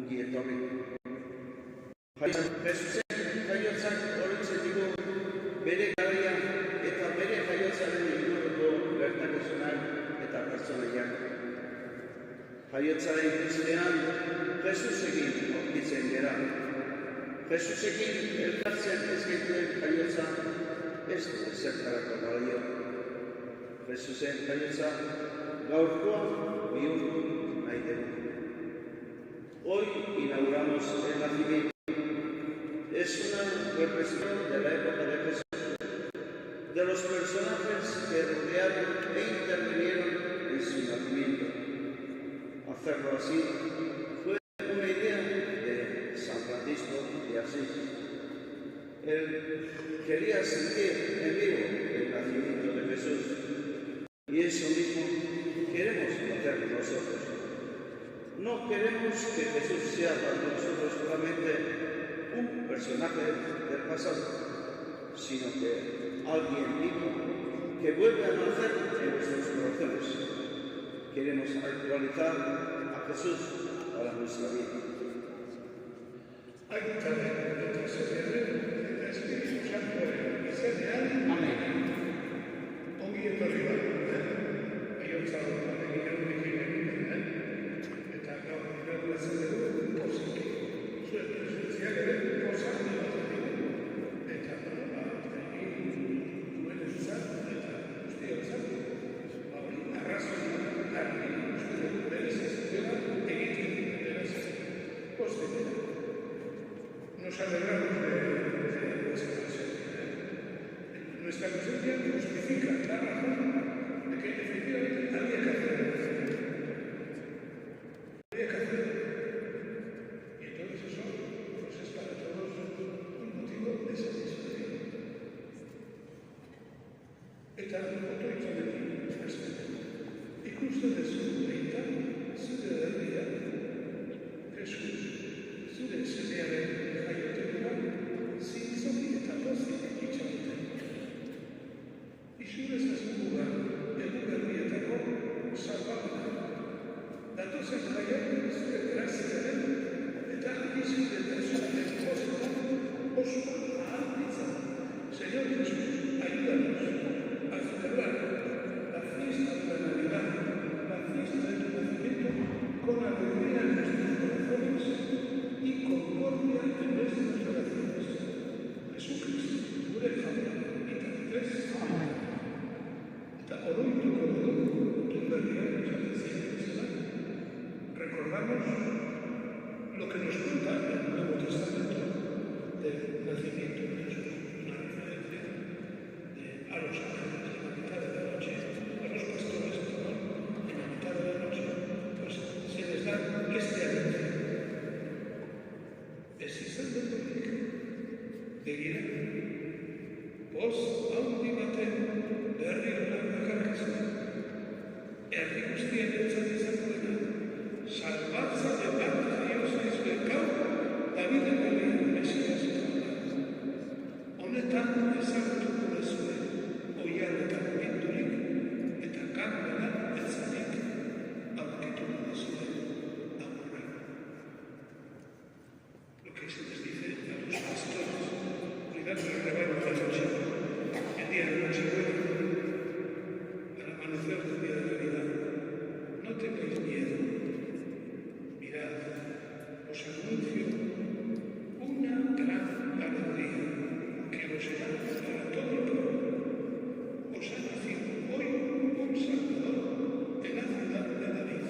ongi etorri. Jesusen jaiotzak oroitzeko bere garaia eta bere jaiotzaren inguruko gertakizunak eta pertsonaiak. Jaiotzaren ikustean Jesusekin aurkitzen gera. Jesusekin elkartzen eskaintzen jaiotza ez zertarako balio. Jesusen jaiotza gaurkoa bihurtu nahi dugu. Hoy inauguramos el nacimiento. Es una representación de la época de Jesús, de los personajes que rodearon e intervinieron en su nacimiento. Hacerlo así fue una idea de San Francisco de Asís. Él quería sentir en vivo el nacimiento de Jesús y eso mismo queremos hacer nosotros. No queremos que Jesús sea para nosotros solamente un personaje del pasado, sino que alguien vivo que vuelve a nacer en nuestros corazones. Queremos actualizar a Jesús para nuestra vida. Amén. Nos alegramos de esa presencia. Nuestra presencia justifica la razón de que efectivamente había que hacer. Había que hacer. Y entonces eso pues es para todos un motivo de satisfacción. Eta otoitzaren hasten. Ikusten duzu behintan, zure herria, Jesus, zure semearen jaiotekoa, zintzoki eta pozik itxaroten. Izure zazkuga, eguberrietako salbakuna. Datozen jaiak zure graziaren eta izure personalen pozik oso ahalditza. Señor Jesús, ayúdanos a celebrar la fiesta de la Navidad, la fiesta de tu nacimiento, con alegría en nuestros corazones y concordia en nuestras oraciones. Jesucristo, gure jauna, eta tres, amén. Eta oroituko dugu, tu berriak esaten bezala, recordamos lo que nos cuenta el Nuevo Testamento del nacimiento de Jesús, una referencia a los ángeles en la mitad de la noche, a los pastores, perdón, en la mitad de la noche, pues se les da este anuncio. Existen del público, begira, poz handi baten berri honak dakarkizue, herri guztien entzat izango dena, salbatzaile bat jaio zaizue gaur, Daviden berrian Mesias izango. Honetan ezagutuko duzue, oiharretan pinturik eta kanbera etzanik aurkituko duzue amorra. Lo que se les dice a los pastores, cuidando el rebaño de la noche, el día de Nochebuena, al amanecer del día de Navidad, no tengáis miedo. Mirad, os anuncio una gran alegría que os será para todo el pueblo. Os ha nacido hoy un Salvador en la ciudad de David.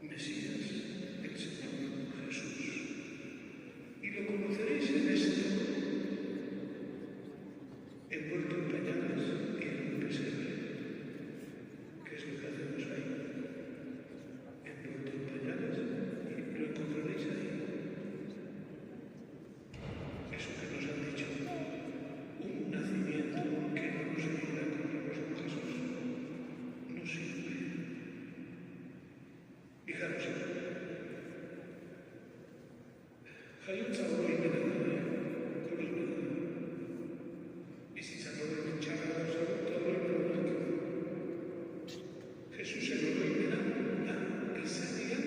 Mesías, el Señor Jesús. Y lo conoceréis en esto, envuelto en pañales y en un pesebre. ¿Qué es lo que hacemos ahí? Envuelto en pañales y lo encontraréis ahí. Eso que nos han dicho, un nacimiento que no nos ayuda a encontrarnos con Jesús, no sirve. Fijaros aquí. Jaiotza oroimena da, oroimena da. Bizitzan oroimen txarra gauza eta oroimenak. Jesusen oroimena da, gizaria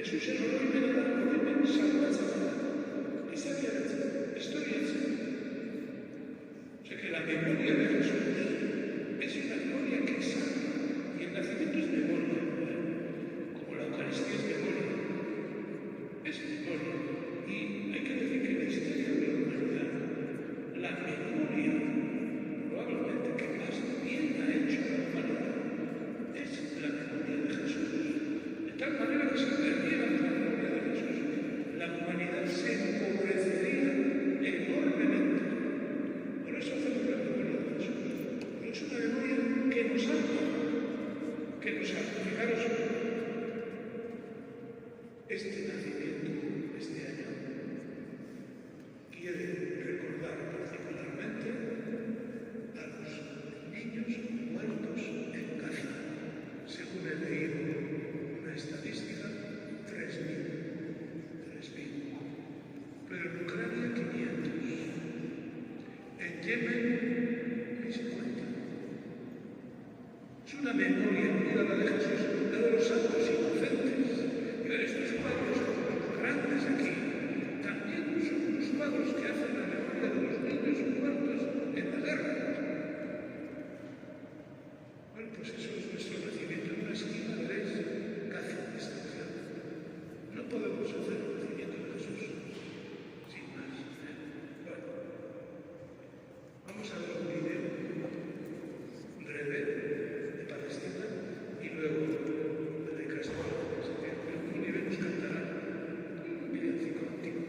Jesus'un rolünden salvatzea, izatearetzea, historiatzea. O sea que la memoria de Jesús es una memoria que sana, y el nacimiento es memoria, como la Eucaristía es memoria, y hay que decir que la historia de la humanidad, la memoria probablemente que más bien ha hecho la humanidad es la memoria de Jesús. De tal manera que si perdiéramos la memoria de Jesús, la humanidad se empobrecería enormemente. Por eso hacemos la memoria de Jesús. Pero es una memoria que nos salva, que nos salva. Fijaros, este nacimiento, este año, quiere recordar particularmente a los niños muertos en Gaza. Según he leído una estadística, 3.000. Pero en Ucrania 500. En Yemen ni se cuenta. Es una memoria unida a la de Jesús, la de los santos inocentes. Y estos cuadros grandes aquí también son unos cuadros que hacen la memoria de los niños muertos en la guerra. Bueno, pues eso es nuestro nacimiento. En una esquina veréis Gaza, destrucción. No podemos hacer el nacimiento de Jesús sin más. Bueno, vamos a ver un vídeo breve de Palestina y luego de Castro. Oliver nos cantará un villancico antiguo.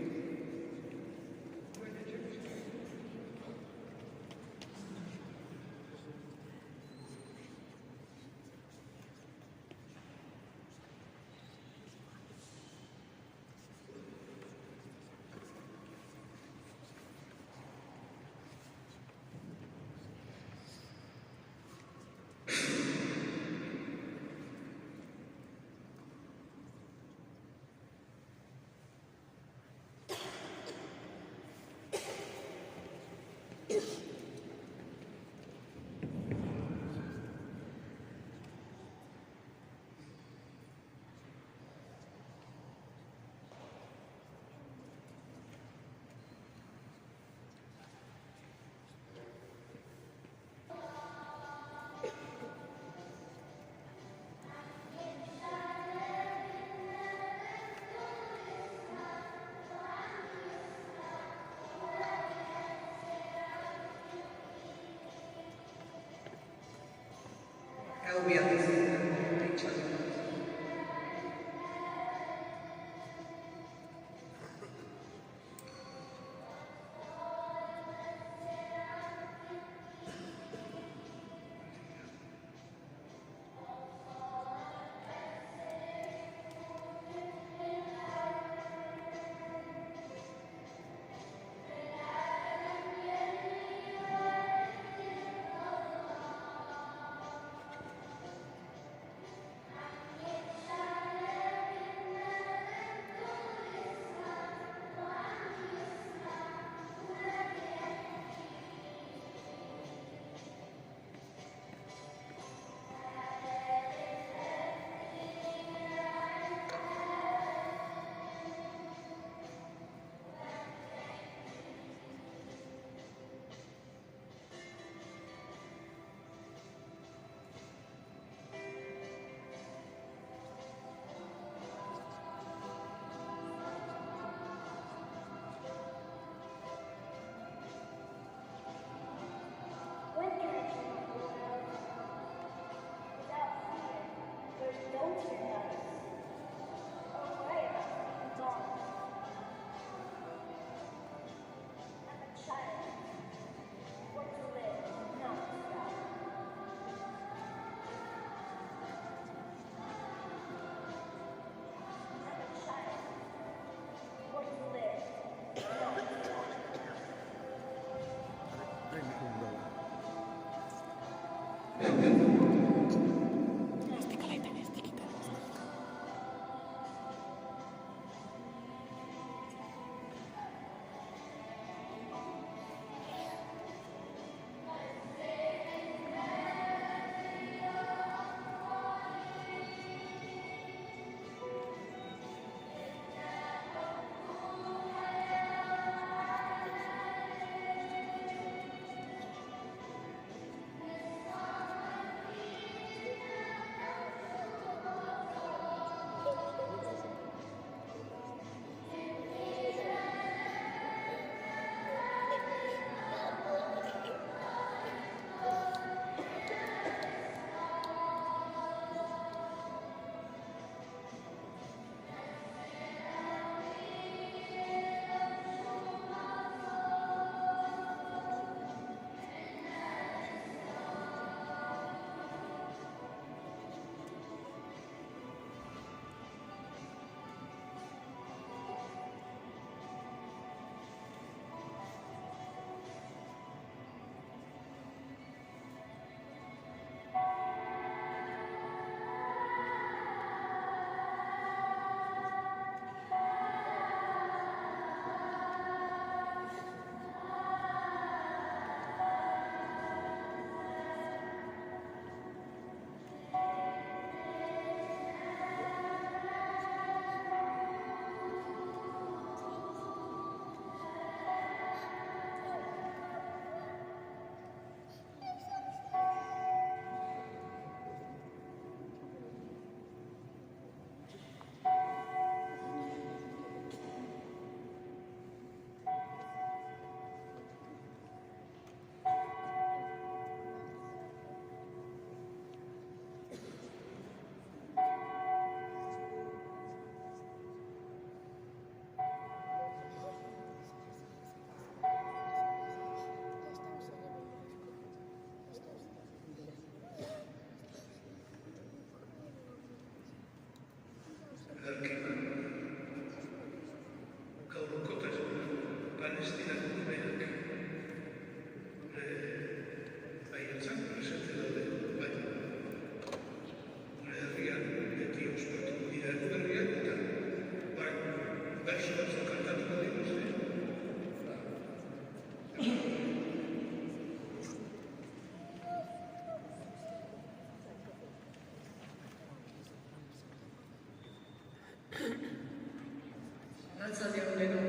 Arratzalde hondenok,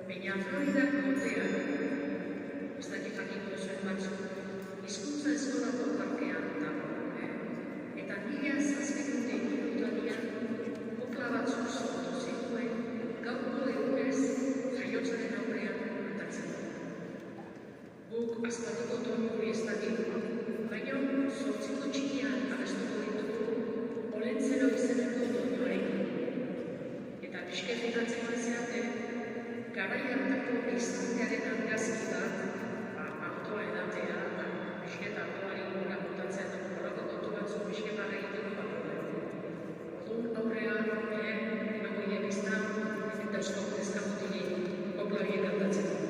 baina Floridak motean, ez dakit jakiko zuen batzuk, hizkuntza eskolako parkean dago. Eta mila zazpikundei minutanian, kokla batzuk sortu zituen, gaurko egunez jaiotzaren aurrean kontatzen du. Guk aspaldiko tonu hori ez dakit, baina zortziko txikian abestuko ditugu, Olentzero izeneko doinoarekin. Eta pixkefikatzen bazeate, garai hartako izantearen argazki bat, autoa edatea, pixket autoari gura kontatzen dugu, horrako kontu batzuk pixketan egiteko bat. Orduan aurrean, emango iemizta, eta eusko ezkamutili kokla horiek kantatzen dugu.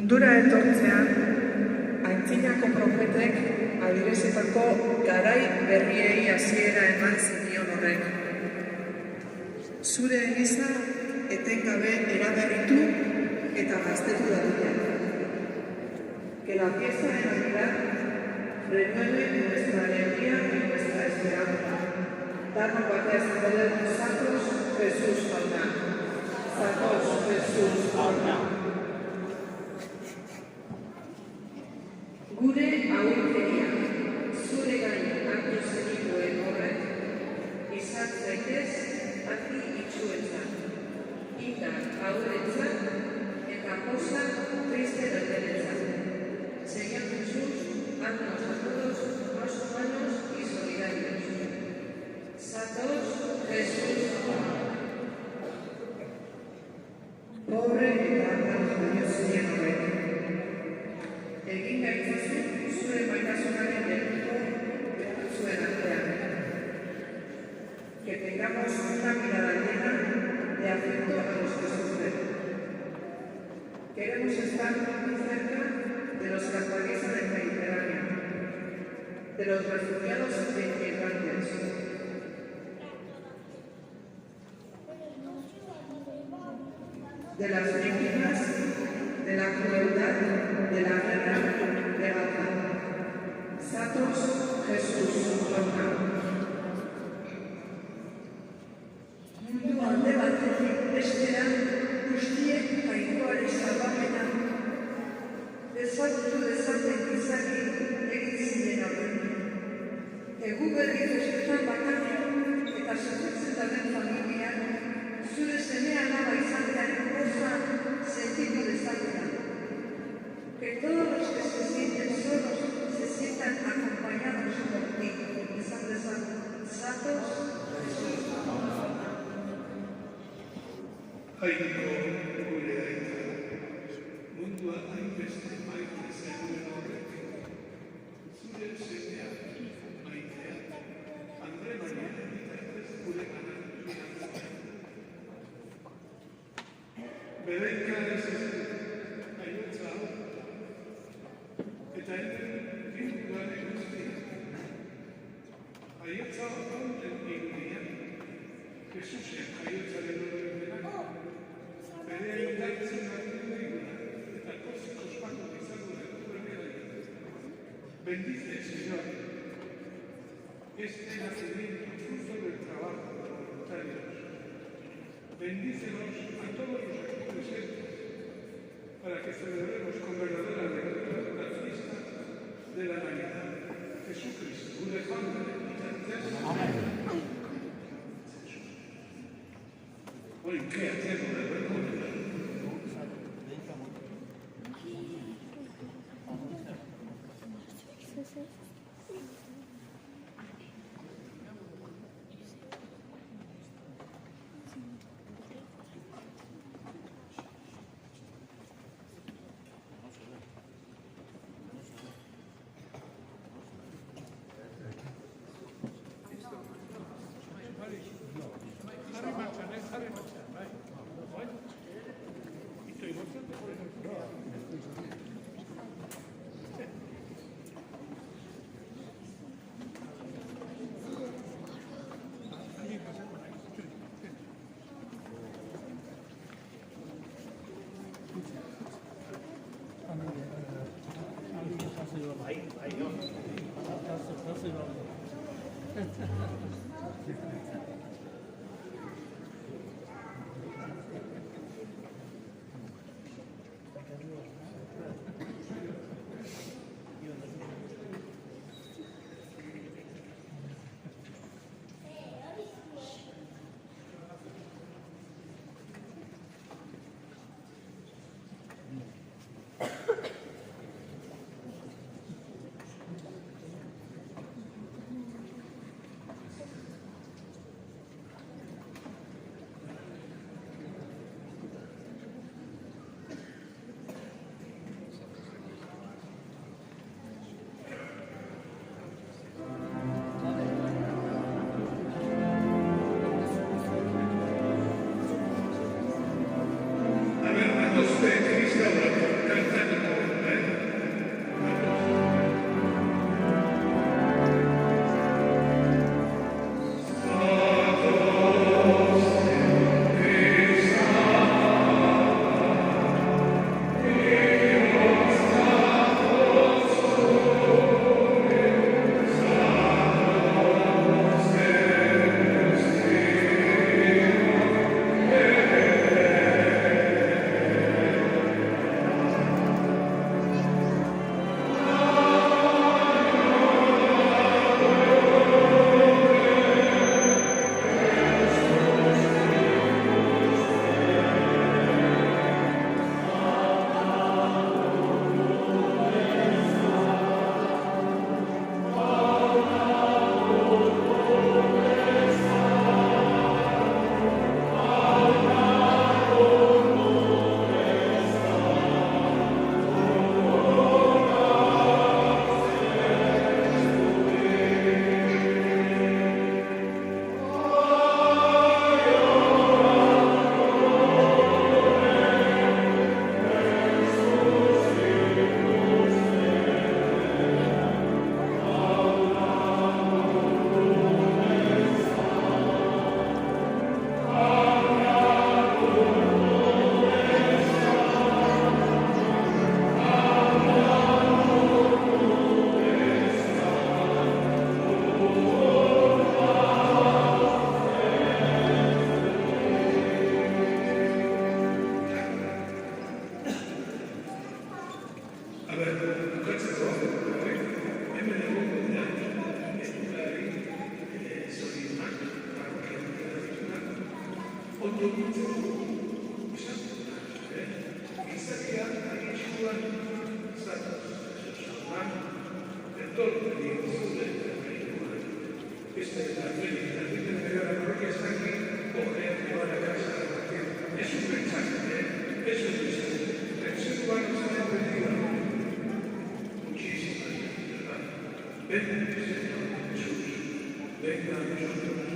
Mundura etortzean, aintzinako profetek adierazitako garai berriei hasiera eman zinion horrek. Zure eliza etengabe eraberritu eta gaztetu dadila. Que la fiesta de Navidad renueve nuestra alegría y nuestra esperanza. Danos batez poder nosotros, Jesús, Auna. Satos, Jesús, Auna. Gure aurkeria, zure gain hartu zenituen horrek, izan zaitez, ati itxuetzat, indar aurretzat, eta posa triste dalderetzat. Señor Jesús, haznos a todos más humanos y solidarios. Satos, Jesús, pobre eta hartaz baino zinen horrek. Egin gaitzazu zure maitasunaren delito zuen artean. Que tengamos una mirada llena de afecto a los que sufren. Queremos estar muy cerca de los que atraviesan el Mediterráneo, de los refugiados e inmigrantes. De las víctimas de la crueldad de la guerra de Gaza. Satos, Jesús, Auna. Mundu alde batetik bestera guztiek jainkoaren salbamena ezagutu dezaten izaki egin zinen horren. Egu berri festetan bakarrik eta sufritzen dauden familiak zure seme-alaba izatearen goza sentitu dezakena. Que todos los que se sienten solos se sientan acompañados por ti. Izan dezaten. Satos, Jesús. Jainko gure aita, mundua hainbeste maite zenuen horrek, zure semea maitea, Andre Maria bitartez gure ganak bidaltzen. Berenka ez aiotza hau, eta hemen bilduare guztia. Aiotza hau irudian, Jesusen aiotzaren horren berak, bere indartzen hartu diguna, eta kozik ospatu izango dugu berriari. Bendice, Señor, este nacimiento fruto del trabajo de los voluntarios. Bendícenos a todos los aquí presentes, para que celebremos con verdadera alegría la fiesta de la Navidad. Jesucristo, un elefante y certeza. Amén. Hoy, ¿qué hacemos de ver con él? Esta es la fe, la gente de la parroquia está aquí, coger, llevar a casa, repartir. Es un mensaje, es un mensaje. El ser humano está perdido. Muchísimas gracias, ¿verdad? Ven, Señor Jesús, venga a nosotros.